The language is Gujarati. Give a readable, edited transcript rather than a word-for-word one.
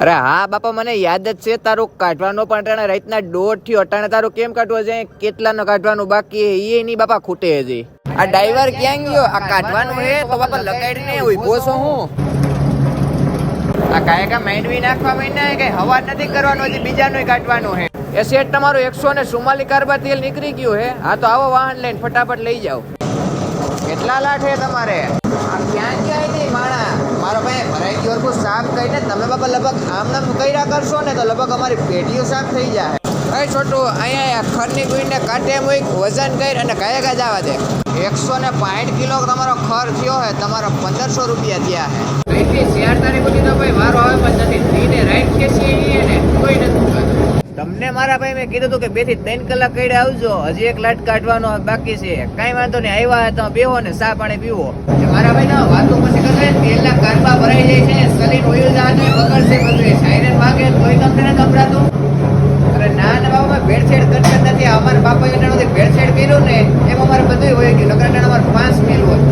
અરે હા બાપા, મને યાદ જ છે તારું કાઢવાનો પણ અટાણે રાતના 1:30 થયો. અટાણે તારું કેમ કાઢવો છે? કેટલાનો કાઢવાનું બાકી એ નહીં બાપા, ખૂટે હજી. આ ડ્રાઈવર ક્યાં ગયો? આ કાઢવાનું હે તો બાપા લગાડીને ઉભો છો હું? આ કાયકા માંડવી નાખવા માંડ્યા કઈ હવા નથી કરવાનું, હજી બીજાનું કાઢવાનું હે. એ સેટ તમારું 144 કાર્બા તેલ નીકળી ગયું હે. હા તો આવો વાહન લઈને ફટાફટ લઈ જાઓ. કેટલા લાખ હે તમારે? આ ક્યાં ક્યાંય નહીં માણા. મારો ભાઈ ભરાઈ ગયો હરખું સાફ કરીને તમે બાપા લગભગ આમ નામ કર્યા કરશો ને તો લગભગ અમારી પેઢીઓ સાફ થઈ જાય. એ છોટું અહીંયા ખરની ગુઈને કાંટે મૂક, વજન કરી અને કાયકા જવા દે. 165 કિલો તમારો ખર થયો હે, તમારો 1500 રૂપિયા થયા હે. અહીંથી 4 તારીખ સુધી તો ભાઈ વારો આવે પણ નથી. ધીરે રાઈટ ખેંચીએ ને કોઈ નથી. તમને મારા ભાઈ મેં કીધું હતું કે 2 થી 3 કલાક કઈ આવજો, હજી એક લાટ કાઢવાનો બાકી છે. કઈ વાંધો નહીં, આવ્યા તો બેહો ને ચા પાણી પીવો. મારા ભાઈ ના વાતો પછી કરે, તેલના કારબા ભરાઈ જાય છે, સલીન ઓઇલ જાને બગડશે બધું. સાયરન વાગે તોય તમને ન સંભળાતું. અરે ના ના બાબા, ભેળસેળ કરતા નથી. અમારા બાપાએ ભેળસેળ કર્યું ને એમ અમારે બધું હોય ગયું. નકર અમારે 5 મિલ હોય.